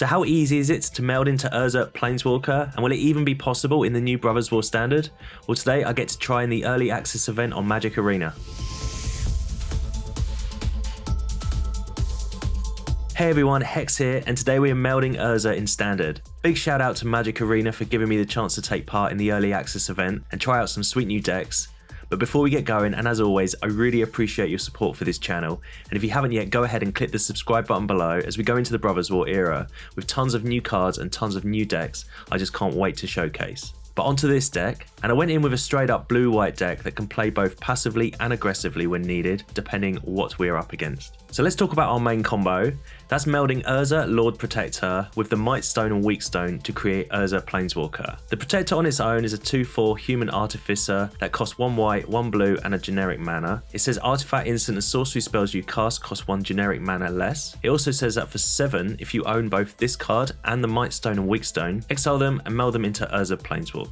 So how easy is it to meld into Urza Planeswalker, and will it even be possible in the new Brothers War Standard? Well, today I get to try in the Early Access event on Magic Arena. Hey everyone, Hex here, and today we are melding Urza in Standard. Big shout out to Magic Arena for giving me the chance to take part in the Early Access event and try out some sweet new decks. But before we get going, and as always, I really appreciate your support for this channel, and if you haven't yet, go ahead and click the subscribe button below as we go into the Brothers War era with tons of new cards and tons of new decks I just can't wait to showcase. But onto this deck, and I went in with a straight up blue-white deck that can play both passively and aggressively when needed, depending what we're up against. So let's talk about our main combo. That's melding Urza Lord Protector with the Mightstone and Weakstone to create Urza Planeswalker. The Protector on its own is a 2/4 human artificer that costs 1 white, 1 blue and a generic mana. It says artifact, instant and sorcery spells you cast cost 1 generic mana less. It also says that for 7, if you own both this card and the Mightstone and Weakstone, exile them and meld them into Urza Planeswalker.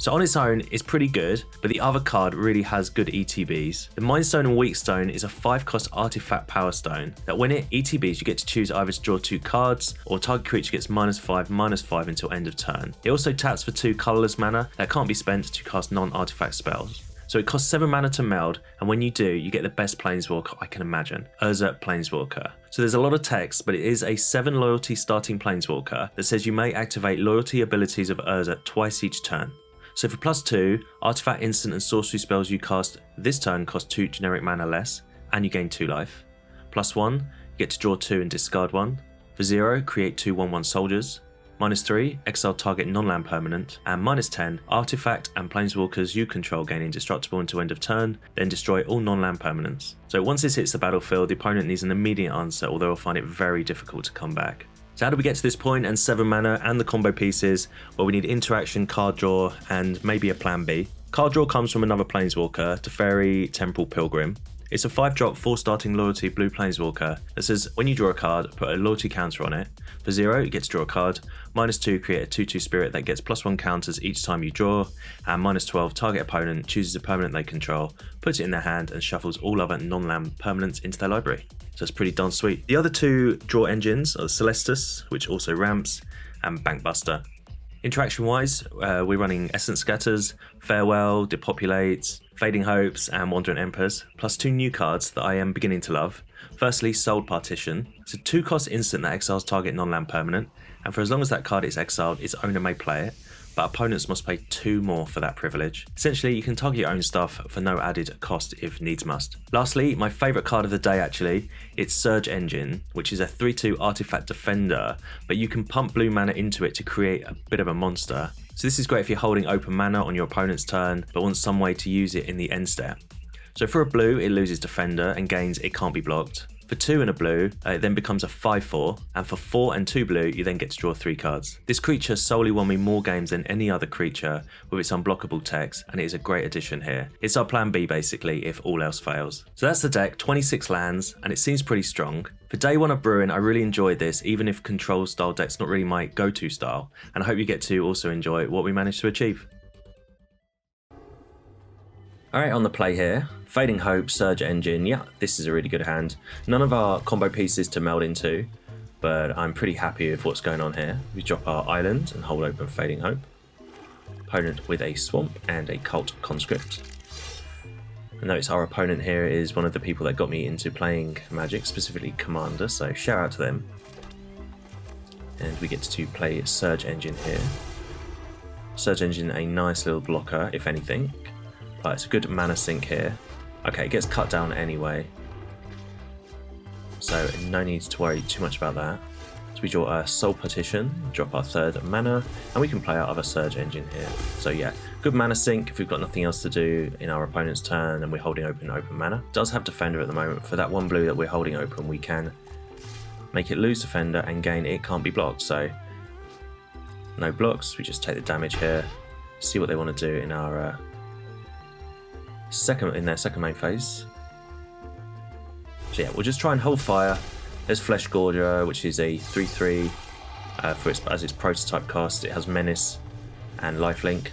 So on its own, it's pretty good, but the other card really has good ETBs. The Mightstone and Weakstone is a 5-cost artifact power stone that when it ETBs, you get to choose either to draw 2 cards or target creature gets -5/-5 until end of turn. It also taps for 2 colorless mana that can't be spent to cast non-artifact spells. So it costs 7 mana to meld, and when you do, you get the best Planeswalker I can imagine, Urza Planeswalker. So there's a lot of text, but it is a 7 loyalty starting Planeswalker that says you may activate loyalty abilities of Urza twice each turn. So for +2, artifact, instant and sorcery spells you cast this turn cost 2 generic mana less, and you gain 2 life. +1, you get to draw 2 and discard 1. For 0, create 2 1/1 soldiers. -3, exile target non-land permanent. And -10, artifact and planeswalkers you control gain indestructible until end of turn, then destroy all non-land permanents. So once this hits the battlefield, the opponent needs an immediate answer, although they'll find it very difficult to come back. So how do we get to this point and 7 mana and the combo pieces? Well, we need interaction, card draw, and maybe a plan B. Card draw comes from another Planeswalker, Teferi, Temporal, Pilgrim. It's a 5-drop 4 starting loyalty blue Planeswalker that says when you draw a card, put a loyalty counter on it. For 0, you get to draw a card. -2, create a 2/2 spirit that gets +1 counters each time you draw. And -12, target opponent chooses a permanent they control, puts it in their hand and shuffles all other non-land permanents into their library. So it's pretty darn sweet. The other 2 draw engines are Celestus, which also ramps, and Bankbuster. Interaction wise, we're running Essence Scatters, Farewell, Depopulate, Fading Hopes and Wandering Emperors, plus 2 new cards that I am beginning to love. Firstly, Soul Partition. It's a 2-cost instant that exiles target non-land permanent, and for as long as that card is exiled, its owner may play it, but opponents must pay 2 more for that privilege. Essentially, you can target your own stuff for no added cost if needs must. Lastly, my favourite card of the day actually, it's Surge Engine, which is a 3/2 artifact defender, but you can pump blue mana into it to create a bit of a monster. So this is great if you're holding open mana on your opponent's turn, but want some way to use it in the end step. So for a blue, it loses defender and gains it can't be blocked. For 2 and a blue, it then becomes a 5/4, and for 4 and 2 blue, you then get to draw 3 cards. This creature solely won me more games than any other creature with its unblockable text, and it is a great addition here. It's our plan B basically, if all else fails. So that's the deck, 26 lands, and it seems pretty strong. For day 1 of brewing, I really enjoyed this, even if control style deck's not really my go-to style, and I hope you get to also enjoy what we managed to achieve. Alright, on the play here, Fading Hope, Surge Engine, yeah, this is a really good hand. None of our combo pieces to meld into, but I'm pretty happy with what's going on here. We drop our island and hold open Fading Hope. Opponent with a Swamp and a Cult Conscript. And notice our opponent here is one of the people that got me into playing Magic, specifically Commander, so shout out to them. And we get to play Surge Engine here. Surge Engine, a nice little blocker, if anything. But it's a good mana sink here. Okay, it gets cut down anyway, so no need to worry too much about that. So we draw a Soul Partition, drop our 3rd mana, and we can play our other Surge Engine here. So yeah, good mana sink if we've got nothing else to do in our opponent's turn and we're holding open mana. Does have Defender at the moment. For that 1 blue that we're holding open, we can make it lose Defender and gain it can't be blocked. So no blocks, we just take the damage here, see what they want to do in our their second main phase. So yeah, we'll just try and hold fire. There's Flesh Gorger, which is a 3/3 as its prototype cost. It has Menace and Lifelink,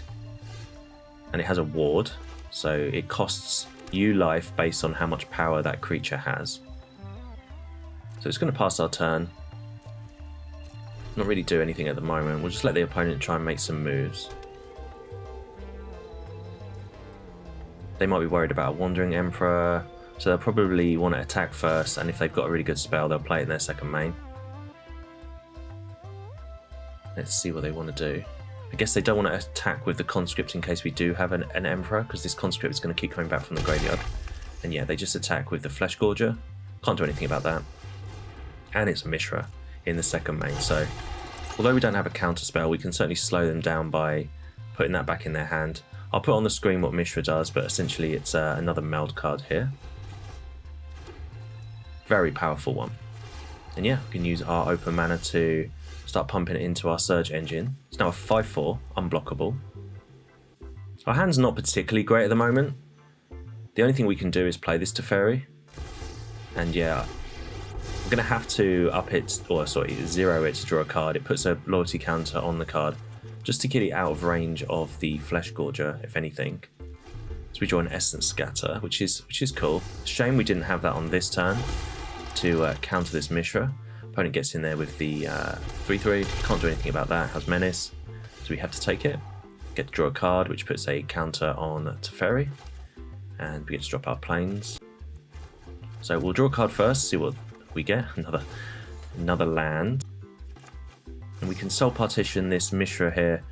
and it has a ward, so it costs you life based on how much power that creature has. So it's going to pass our turn. not really do anything at the moment. We'll just let the opponent try and make some moves. They might be worried about a Wandering Emperor, so they'll probably want to attack first, and if they've got a really good spell, they'll play it in their second main. Let's see what they want to do. I guess they don't want to attack with the Conscript in case we do have an Emperor, because this Conscript is going to keep coming back from the graveyard. And yeah, they just attack with the Flesh Gorger. Can't do anything about that. And it's a Mishra in the second main, so although we don't have a counter spell, we can certainly slow them down by putting that back in their hand. I'll put on the screen what Mishra does, but essentially it's another Meld card here. Very powerful one. And yeah, we can use our open mana to start pumping it into our Surge Engine. It's now a 5/4, unblockable. Our hand's not particularly great at the moment. The only thing we can do is play this Teferi. And yeah, I'm going to have to up it, or sorry, zero it to draw a card. It puts a loyalty counter on the card, just to get it out of range of the Flesh Gorger, if anything. So we draw an Essence Scatter, which is cool. Shame we didn't have that on this turn to counter this Mishra. Opponent gets in there with the 3/3, can't do anything about that, has Menace, so we have to take it. Get to draw a card, which puts a counter on Teferi, and we get to drop our planes. So we'll draw a card first, see what we get, another land. And we can Soul Partition this Mishra here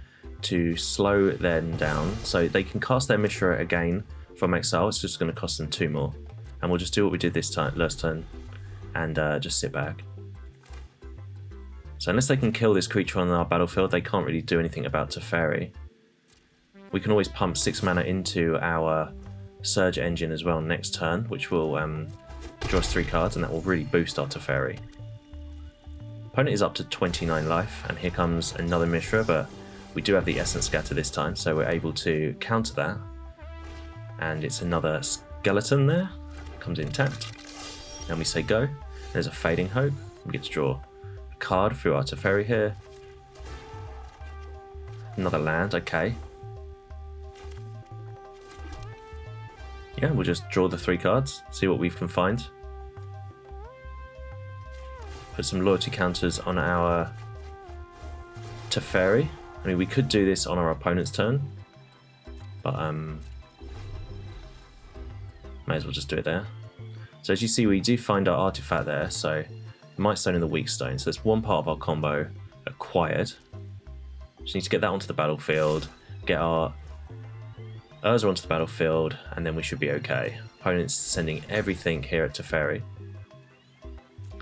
to slow them down, so they can cast their Mishra again from exile. It's just going to cost them 2 more. And we'll just do what we did last turn, and just sit back. So unless they can kill this creature on our battlefield, they can't really do anything about Teferi. We can always pump 6 mana into our Surge Engine as well next turn, which will draw us 3 cards, and that will really boost our Teferi. Opponent is up to 29 life, and here comes another Mishra, but we do have the Essence Scatter this time, so we're able to counter that. And it's another skeleton there, comes in tapped. And we say go. There's a Fading Hope. We get to draw a card through our Teferi here. Another land, okay. Yeah, we'll just draw the 3 cards, see what we can find. Put some loyalty counters on our Teferi. I mean, we could do this on our opponent's turn, but may as well just do it there. So as you see, we do find our artifact there, so Mightstone and the Weakstone. So that's one part of our combo acquired. Just need to get that onto the battlefield, get our Urza onto the battlefield, and then we should be okay. Opponent's sending everything here at Teferi.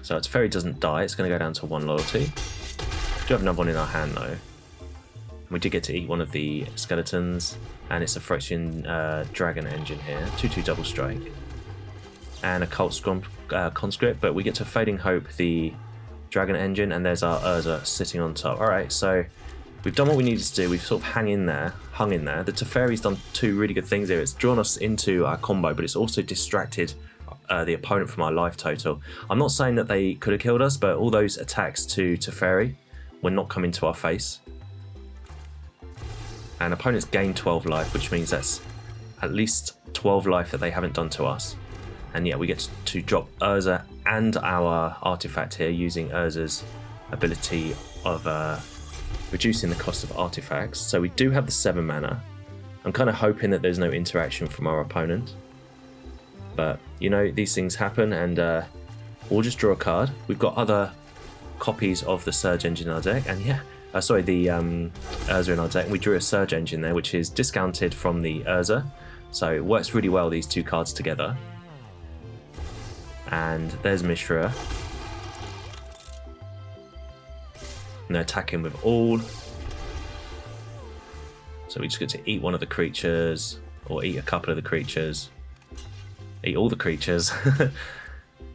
So our Teferi doesn't die, it's going to go down to 1 loyalty. We do have another one in our hand though. We did get to eat one of the skeletons, and it's a Phyrexian Dragon Engine here, 2/2 double strike. And a Cult Conscript, but we get to Fading Hope the Dragon Engine, and there's our Urza sitting on top. Alright, so we've done what we needed to do. We've sort of hung in there. The Teferi's done 2 really good things here. It's drawn us into our combo, but it's also distracted the opponent from our life total. I'm not saying that they could have killed us, but all those attacks to Teferi were not coming to our face. And opponents gain 12 life, which means that's at least 12 life that they haven't done to us. And yeah, we get to drop Urza and our artifact here using Urza's ability of reducing the cost of artifacts. So we do have the 7 mana. I'm kind of hoping that there's no interaction from our opponent. But, you know, these things happen, and we'll just draw a card. We've got other copies of the Surge Engine in our deck, and yeah, the Urza in our deck. We drew a Surge Engine there, which is discounted from the Urza. So it works really well, these 2 cards together. And there's Mishra. And they're attacking with all. So we just get to eat one of the creatures, or eat a couple of the creatures. Eat all the creatures.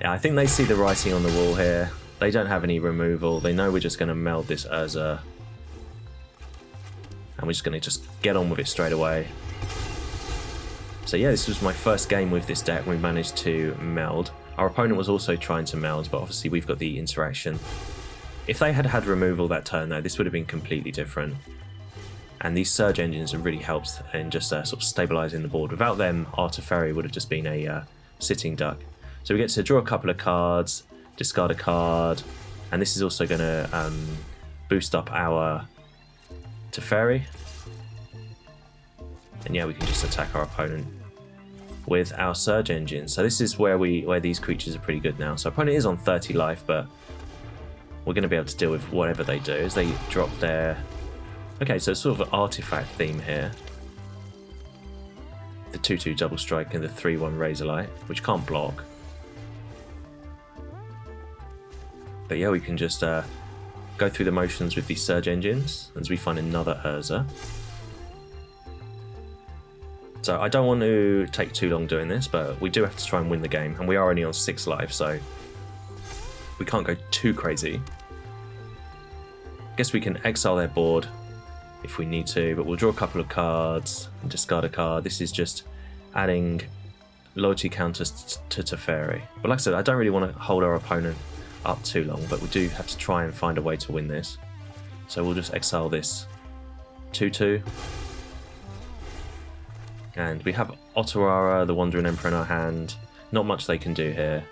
Yeah, I think they see the writing on the wall here. They don't have any removal. They know we're just going to meld this Urza. And we're just going to get on with it straight away. So yeah, this was my first game with this deck. We managed to meld. Our opponent was also trying to meld, but obviously we've got the interaction. If they had had removal that turn though, this would have been completely different. And these Surge Engines have really helped in just sort of stabilising the board. Without them, our Teferi would have just been a sitting duck. So we get to draw a couple of cards, discard a card, and this is also going to boost up our Teferi. And yeah, we can just attack our opponent with our Surge Engine. So this is where these creatures are pretty good now. So opponent is on 30 life, but we're going to be able to deal with whatever they do as they drop their... Okay, so it's sort of an artifact theme here. The 2/2 double strike and the 3/1 Razorlight, which can't block. But yeah, we can just go through the motions with these Surge Engines as we find another Urza. So I don't want to take too long doing this, but we do have to try and win the game, and we are only on 6 life, so we can't go too crazy. I guess we can exile their board if we need to, but we'll draw a couple of cards and discard a card. This is just adding loyalty counters to Teferi. But like I said, I don't really want to hold our opponent up too long, but we do have to try and find a way to win this. So we'll just exile this 2/2. And we have Otawara, the Wandering Emperor, in our hand. Not much they can do here.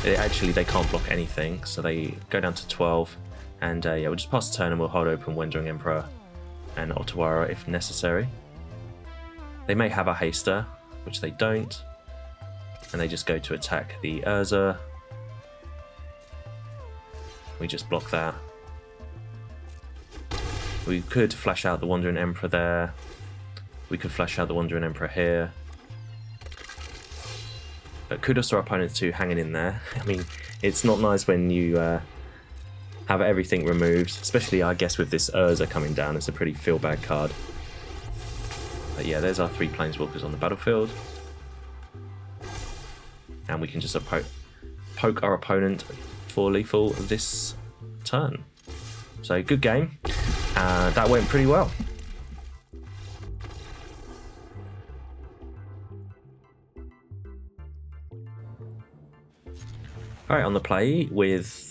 Actually, they can't block anything, so they go down to 12. And yeah, we'll just pass the turn and we'll hold open Wandering Emperor and Otawara if necessary. They may have a haster, which they don't. And they just go to attack the Urza. We just block that. We could flash out the Wandering Emperor there. We could flash out the Wandering Emperor here. But kudos to our opponents too, hanging in there. I mean, it's not nice when you have everything removed, especially I guess with this Urza coming down. It's a pretty feel-bad card. But yeah, there's our 3 Planeswalkers on the battlefield. And we can just poke our opponent for lethal this turn. So good game. That went pretty well. Alright, on the play with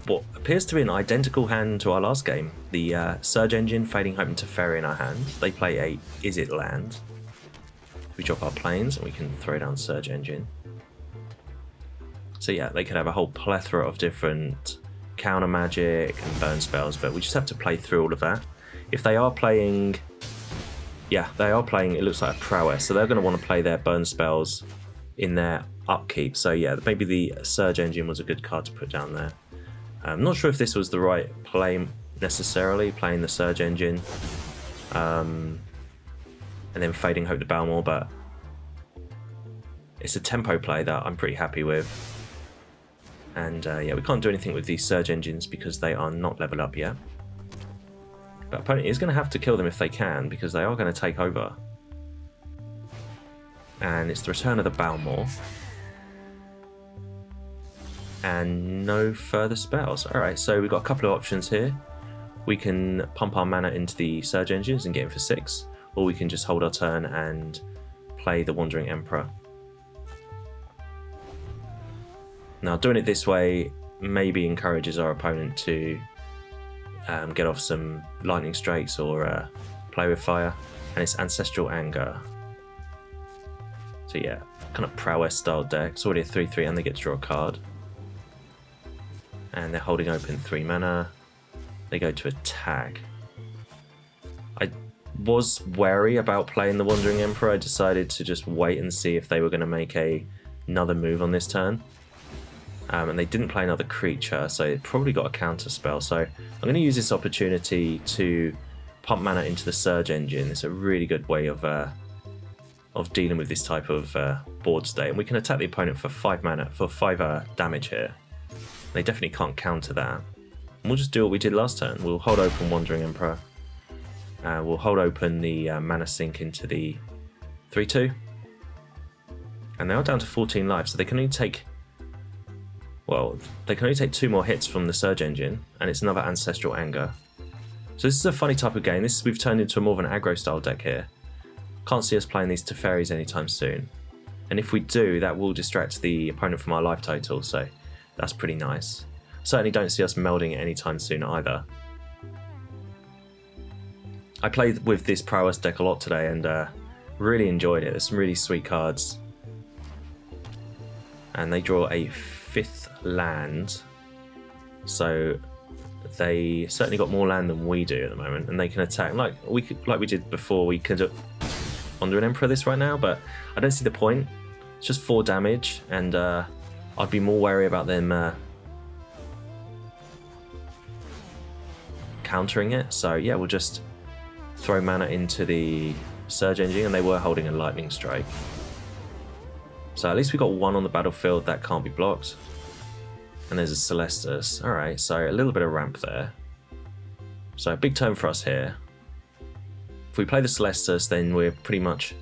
what appears to be an identical hand to our last game. The Surge Engine, Fading Hope and Teferi in our hand. They play a Is It land. We drop our planes and we can throw down Surge Engine. So yeah, they could have a whole plethora of different counter magic and burn spells, but we just have to play through all of that. If they are playing... Yeah, they are playing, it looks like a prowess, so they're going to want to play their burn spells in their upkeep. So yeah, maybe the Surge Engine was a good card to put down there. I'm not sure if this was the right play necessarily, playing the Surge Engine and then Fading Hope to Balmor, but it's a tempo play that I'm pretty happy with. And yeah, we can't do anything with these Surge Engines because they are not leveled up yet. But opponent is going to have to kill them if they can, because they are going to take over. And it's the return of the Balmor. And no further spells. Alright, so we've got a couple of options here. We can pump our mana into the Surge Engines and get in for 6, or we can just hold our turn and play the Wandering Emperor. Now, doing it this way maybe encourages our opponent to get off some lightning strikes or play with fire, and it's Ancestral Anger. So yeah, kind of prowess style deck. It's already a 3/3 and they get to draw a card. And they're holding open 3 mana. They go to attack. I was wary about playing the Wandering Emperor. I decided to just wait and see if they were going to make another move on this turn. And they didn't play another creature, so it probably got a counter spell. So I'm going to use this opportunity to pump mana into the Surge Engine. It's a really good way of dealing with this type of board state. And we can attack the opponent for 5 mana, for 5 damage here. They definitely can't counter that. And we'll just do what we did last turn. We'll hold open Wandering Emperor. We'll hold open the mana sink into the 3/2. And they are down to 14 life, so they can only take... Well, they can only take 2 more hits from the Surge Engine, and it's another Ancestral Anger. So this is a funny type of game. We've turned into more of an aggro style deck here. Can't see us playing these Teferis anytime soon. And if we do, that will distract the opponent from our life total, so that's pretty nice. Certainly don't see us melding it anytime soon either. I played with this prowess deck a lot today and really enjoyed it. There's some really sweet cards. And they draw a 5th land. So they certainly got more land than we do at the moment, and they can attack like we did before. We could Wander an Emperor this right now, but I don't see the point. It's just 4 damage, and I'd be more wary about them countering it. So yeah, we'll just throw mana into the Surge Engine, and they were holding a Lightning Strike. So at least we got 1 on the battlefield that can't be blocked. And there's a Celestus. Alright, so a little bit of ramp there. So a big turn for us here. If we play the Celestus, then we're pretty much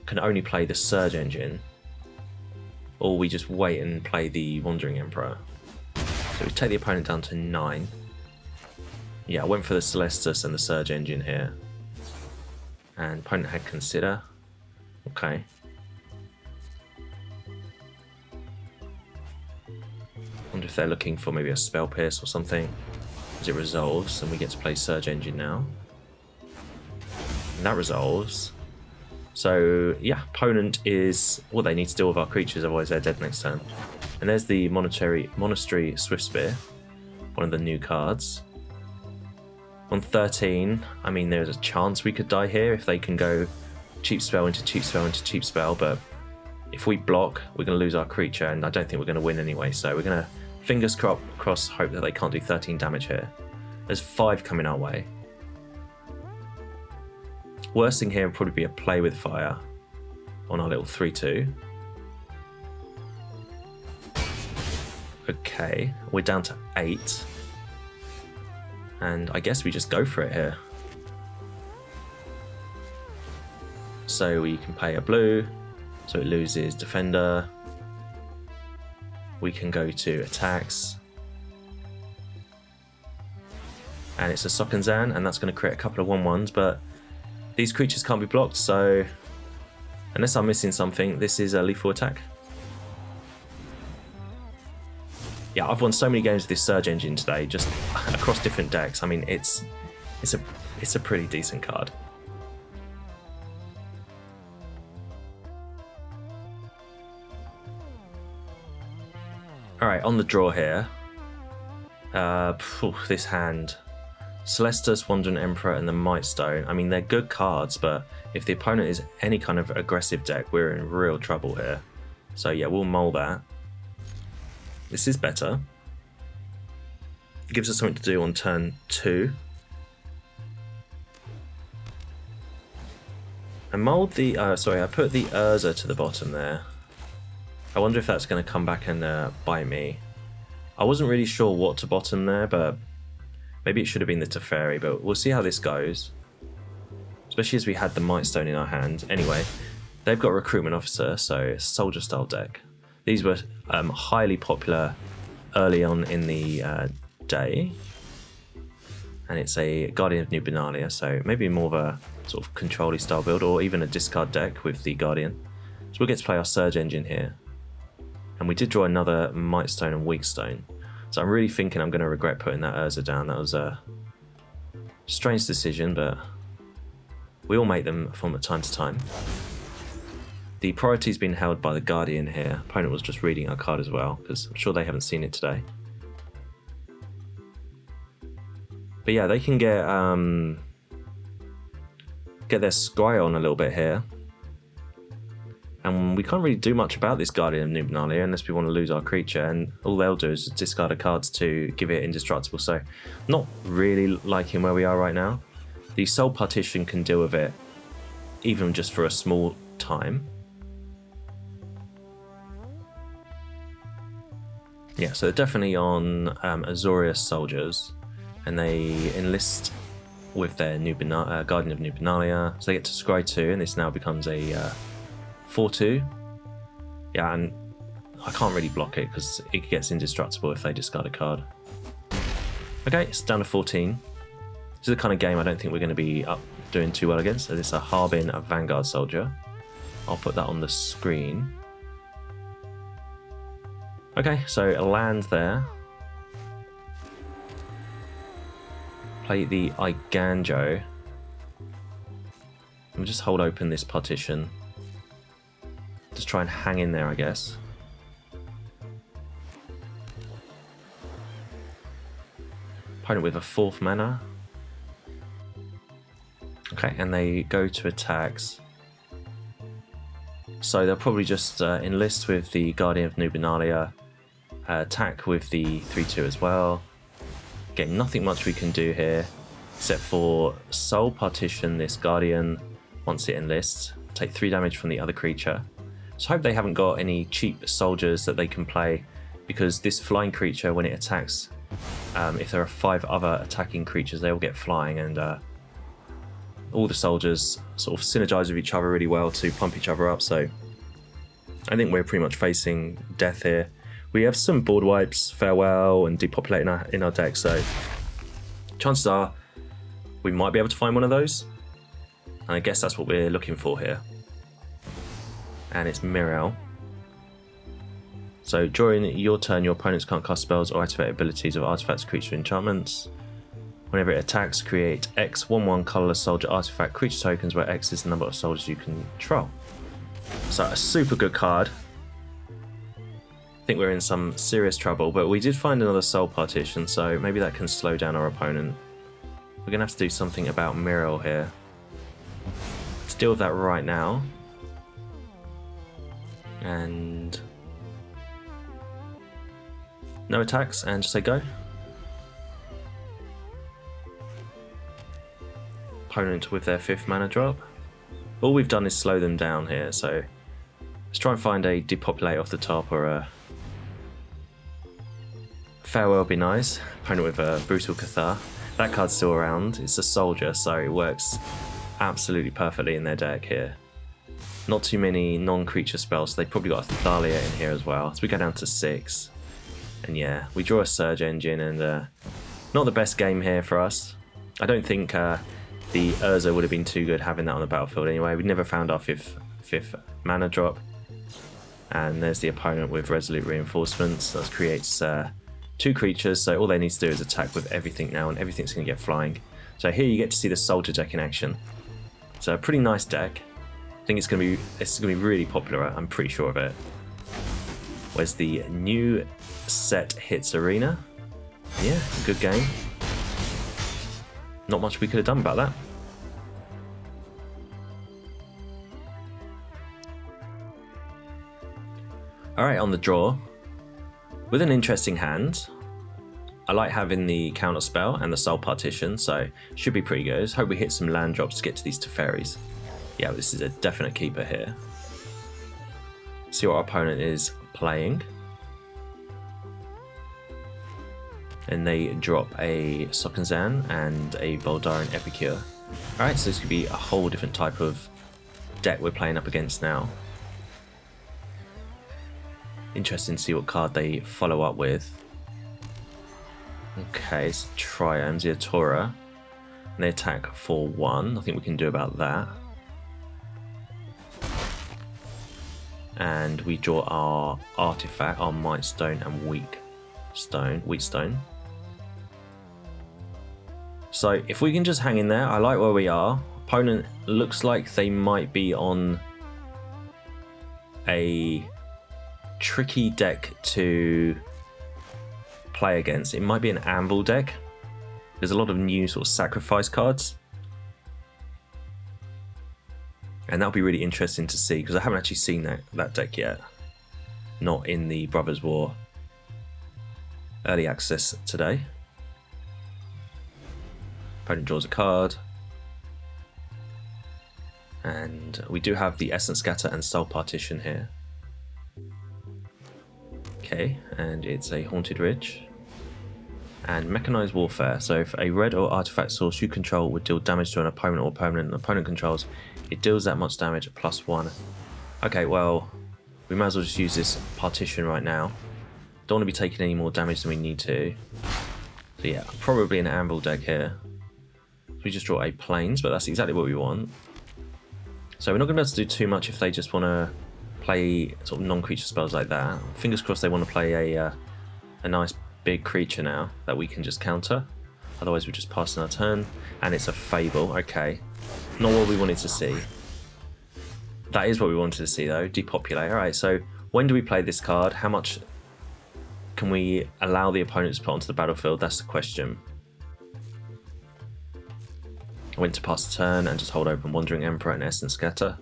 can only play the Surge Engine. Or we just wait and play the Wandering Emperor. So we take the opponent down to 9. Yeah, I went for the Celestus and the Surge Engine here. And opponent had Consider. Okay. Wonder if they're looking for maybe a Spell Pierce or something. As it resolves, and we get to play Surge Engine now. And that resolves. So yeah, opponent is well, they need to deal with our creatures, otherwise they're dead next turn. And there's the Monastery Swift Spear, one of the new cards. On 13, I mean, there's a chance we could die here if they can go cheap spell into cheap spell into cheap spell, but if we block, we're going to lose our creature, and I don't think we're going to win anyway, so we're going to fingers crossed hope that they can't do 13 damage here. There's 5 coming our way. Worst thing here would probably be a Play with Fire on our little 3-2. Okay, we're down to 8. And I guess we just go for it here. So we can pay a blue, so it loses Defender. We can go to attacks. And it's a Sokenzan, and that's going to create a couple of 1/1s, but these creatures can't be blocked, so unless I'm missing something, this is a lethal attack. Yeah, I've won so many games with this Surge Engine today, just across different decks. I mean, it's a pretty decent card. All right, on the draw here. This hand, Celestus, Wandering Emperor, and the Mightstone. I mean, they're good cards, but if the opponent is any kind of aggressive deck, we're in real trouble here. So yeah, we'll mull that. This is better. It gives us something to do on turn 2. I mulled the, I put the Urza to the bottom there. I wonder if that's going to come back and bite me. I wasn't really sure what to bottom there, but maybe it should have been the Teferi, but we'll see how this goes. Especially as we had the Mightstone in our hand. Anyway, they've got Recruitment Officer, so it's a soldier style deck. These were highly popular early on in the day. And it's a Guardian of New Benalia, so maybe more of a sort of control-y style build, or even a discard deck with the Guardian. So we'll get to play our Surge Engine here. And we did draw another Mightstone and Weakstone. So I'm really thinking I'm going to regret putting that Urza down. That was a strange decision, but we all make them from time to time. The priority's been held by the Guardian here. Opponent was just reading our card as well, because I'm sure they haven't seen it today. But yeah, they can get their scry on a little bit here. And we can't really do much about this Guardian of New Benalia unless we want to lose our creature, and all they'll do is discard a cards to give it indestructible. So not really liking where we are right now. The Soul Partition can deal with it, even just for a small time. Yeah, so they're definitely on Azorius soldiers, and they enlist with their Guardian of New Benalia. So they get to scry 2, and this now becomes a 4-2. Yeah, and I can't really block it because it gets indestructible if they discard a card. Okay, it's down to 14. This is the kind of game I don't think we're going to be doing too well against. So this is a Harbin, a Vanguard soldier. I'll put that on the screen. Okay, so a land there. Play the Eiganjo. We'll just hold open this partition. Just try and hang in there, I guess. Opponent with a 4th mana. Okay, and they go to attacks. So they'll probably just enlist with the Guardian of Nubenalia, attack with the 3/2 as well. Again, nothing much we can do here, except for Soul Partition this Guardian once it enlists, take 3 damage from the other creature. So I hope they haven't got any cheap soldiers that they can play, because this flying creature, when it attacks, if there are 5 other attacking creatures, they all get flying, and all the soldiers sort of synergize with each other really well to pump each other up. So I think we're pretty much facing death here. We have some board wipes, Farewell and Depopulate in our deck, so chances are we might be able to find one of those. And I guess that's what we're looking for here. And it's Mirel. So during your turn, your opponents can't cast spells or activate abilities of artifacts, creature, enchantments. Whenever it attacks, create X 1/1 colorless soldier artifact creature tokens, where X is the number of soldiers you control. So a super good card. I think we're in some serious trouble, but we did find another Soul Partition, so maybe that can slow down our opponent. We're going to have to do something about Mirel here. Let's deal with that right now. And no attacks, and just say go. Opponent with their 5th mana drop. All we've done is slow them down here, so let's try and find a Depopulate off the top, or a Farewell would be nice. Opponent with a Brutal Cathar. That card's still around. It's a soldier, so it works absolutely perfectly in their deck here. Not too many non-creature spells, so they've probably got a Thalia in here as well. So we go down to 6. And yeah, we draw a Surge Engine, and not the best game here for us. I don't think the Urza would have been too good having that on the battlefield anyway. We never found our fifth mana drop. And there's the opponent with Resolute Reinforcements. That creates 2 creatures, so all they need to do is attack with everything now, and everything's going to get flying. So here you get to see the Soldier deck in action. So a pretty nice deck. I think it's going to be really popular, I'm pretty sure of it. Where's the new set hits Arena? Yeah, good game. Not much we could have done about that. Alright, on the draw. With an interesting hand. I like having the counter spell and the Soul Partition, so should be pretty good. Hope we hit some land drops to get to these Teferis. Yeah, this is a definite keeper here. See what our opponent is playing. And they drop a Sokenzan and a Voldaren Epicure. Alright, so this could be a whole different type of deck we're playing up against now. Interesting to see what card they follow up with. Okay, it's Triumph, Otawara. And they attack for 1. Nothing we can do about that. And we draw our artifact, our Mightstone and Weakstone. So if we can just hang in there, I like where we are. Opponent looks like they might be on a tricky deck to play against. It might be an Anvil deck. There's a lot of new sort of sacrifice cards. And that'll be really interesting to see, because I haven't actually seen that deck yet. Not in the Brothers War Early Access today. Opponent draws a card. And we do have the Essence Scatter and Soul Partition here. Okay, and it's a Haunted Ridge. And Mechanized Warfare. So if a red or artifact source you control would deal damage to an opponent or permanent an opponent controls, it deals that much damage at +1. Okay, well, we might as well just use this partition right now. Don't want to be taking any more damage than we need to. So yeah, probably an Anvil deck here. So we just draw a Plains, but that's exactly what we want. So we're not going to be able to do too much if they just want to play sort of non-creature spells like that. Fingers crossed they want to play a nice big creature now that we can just counter. Otherwise we're just passing our turn. And it's a Fable, okay. Not what we wanted to see. That is what we wanted to see though, Depopulate. Alright, so when do we play this card? How much can we allow the opponent to put onto the battlefield? That's the question. So if we can just hang in there, I like where we are. Opponent looks like they might be on a tricky deck to play against. It might be an Anvil deck. There's a lot of new sort of sacrifice cards. How much can we allow the opponent to put onto the battlefield? That's the question. I went to pass the turn and just hold open Wandering Emperor and Essence Scatter.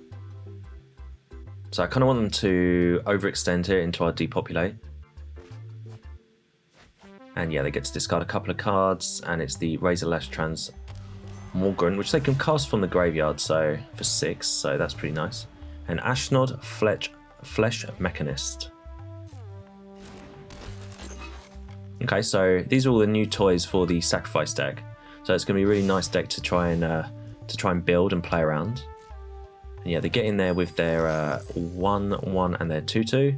So I kind of want them to overextend here into our Depopulate. And yeah, they get to discard a couple of cards, and it's the Razorlash Transmogrant, which they can cast from the graveyard, so for 6, so that's pretty nice. And Ashnod Flesh Mechanist. Okay, so these are all the new toys for the Sacrifice deck. So it's going to be a really nice deck to try and build and play around. And yeah, they get in there with their 1/1 and their 2/2.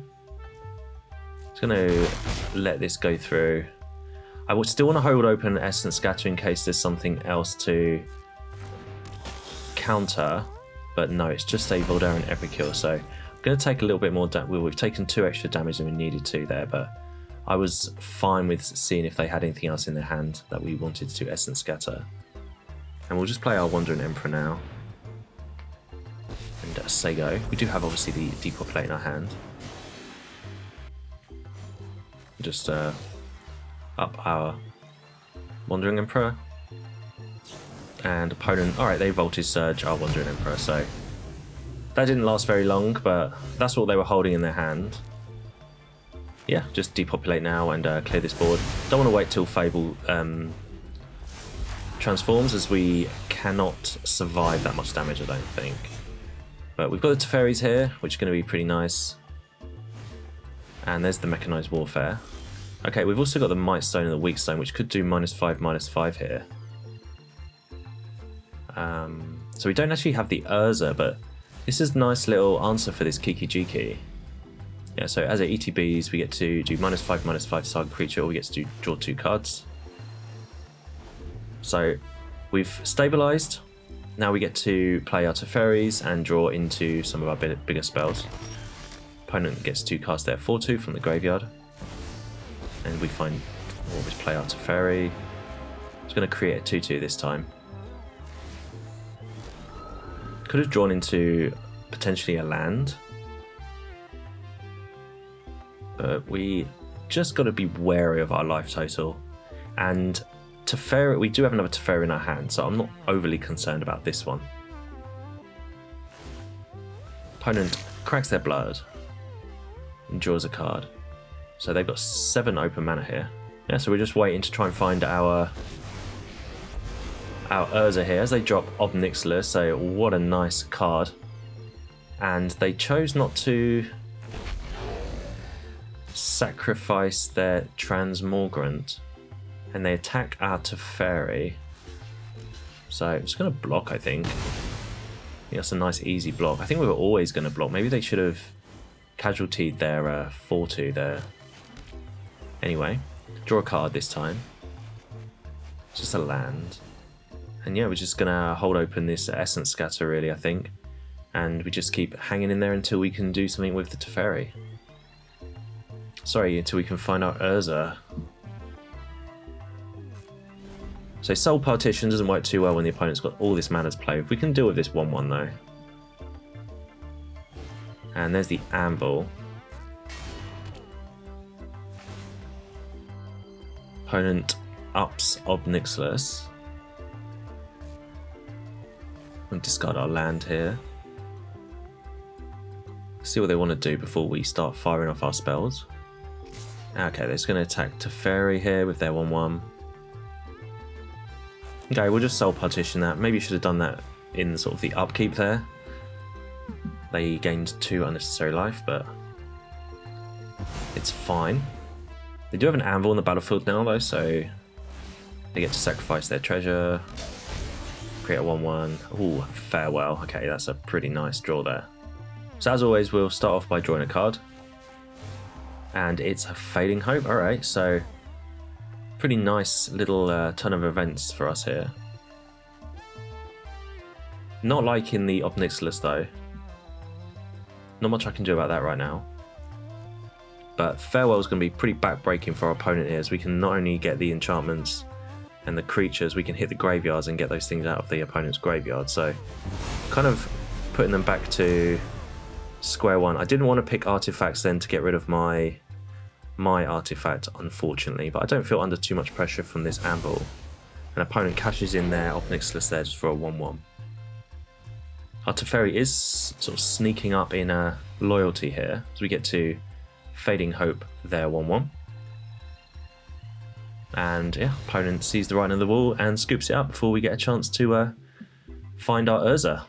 Just going to let this go through. I would still want to hold open Essence Scatter in case there's something else to counter, but no, it's just a Voldaren Epicure, so I'm going to take a little bit more damage. We've taken 2 extra damage than we needed to there, but I was fine with seeing if they had anything else in their hand that we wanted to Essence Scatter. And we'll just play our Wandering Emperor now. And say go. We do have obviously the Depopulate in our hand. Just up our Wandering Emperor. And opponent, alright, they Voltage Surge our Wandering Emperor, so that didn't last very long, but that's what they were holding in their hand. Yeah, just Depopulate now and clear this board. Don't want to wait till Fable transforms, as we cannot survive that much damage, I don't think. But we've got the Teferis here, which are going to be pretty nice. And there's the Mechanized Warfare. Okay, we've also got the Mightstone and the Weakstone, which could do -5/-5 here. So we don't actually have the Urza, but this is a nice little answer for this Kiki Jiki. Yeah, so as it ETBs, we get to do -5/-5 to target creature, or we get to draw 2 cards. So we've stabilized. Now we get to play our Teferis and draw into some of our bigger spells. Opponent gets to cast their 4/2 from the graveyard. And we always play our Teferi. It's going to create a 2/2 this time. Could have drawn into potentially a land. But we just got to be wary of our life total. And Teferi, we do have another Teferi in our hand, so I'm not overly concerned about this one. Opponent cracks their blood and draws a card. So they've got 7 open mana here. Yeah, so we're just waiting to try and find our Urza here as they drop Obnixilus, so what a nice card. And they chose not to sacrifice their Transmogrant, and they attack our Teferi. So I'm just going to block, I think. That's a nice easy block. I think we were always going to block. Maybe they should have casualtied their 4/2 there. Anyway, draw a card this time. It's just a land. And yeah, we're just going to hold open this Essence Scatter, really, I think. And we just keep hanging in there until we can do something with the Teferi. Sorry, until we can find out Urza. So Soul Partition doesn't work too well when the opponent's got all this mana to play with. We can deal with this 1/1 though. And there's the Anvil. Opponent ups Obnixilus. We'll discard our land here. See what they want to do before we start firing off our spells. Okay, they're just going to attack Teferi here with their 1/1. Okay, we'll just Soul Partition that. Maybe you should have done that in sort of the upkeep there. They gained 2 unnecessary life, but it's fine. They do have an Anvil in the battlefield now though, so they get to sacrifice their treasure, create a 1/1. Ooh, Farewell. Okay, that's a pretty nice draw there. So as always, we'll start off by drawing a card. And it's a Fading Hope. Alright, so pretty nice little turn of events for us here. Not like in the Obnixilus though. Not much I can do about that right now. But Farewell is going to be pretty backbreaking for our opponent here, as we can not only get the enchantments and the creatures, we can hit the graveyards and get those things out of the opponent's graveyard. So kind of putting them back to square one. I didn't want to pick artifacts then to get rid of my artifact, unfortunately, but I don't feel under too much pressure from this Anvil. An opponent cashes in their Obnixilus there just for a 1-1. Our Teferi is sort of sneaking up in loyalty here, as we get to Fading Hope there 1-1. And yeah, opponent sees the writing on the wall and scoops it up before we get a chance to find our Urza.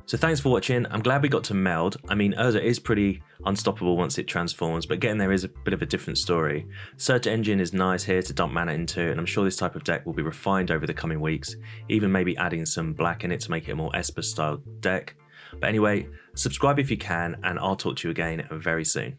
So thanks for watching. I'm glad we got to Meld. I mean, Urza is pretty unstoppable once it transforms, but getting there is a bit of a different story. Search Engine is nice here to dump mana into, and I'm sure this type of deck will be refined over the coming weeks, even maybe adding some black in it to make it a more Esper style deck. But anyway, subscribe if you can, and I'll talk to you again very soon.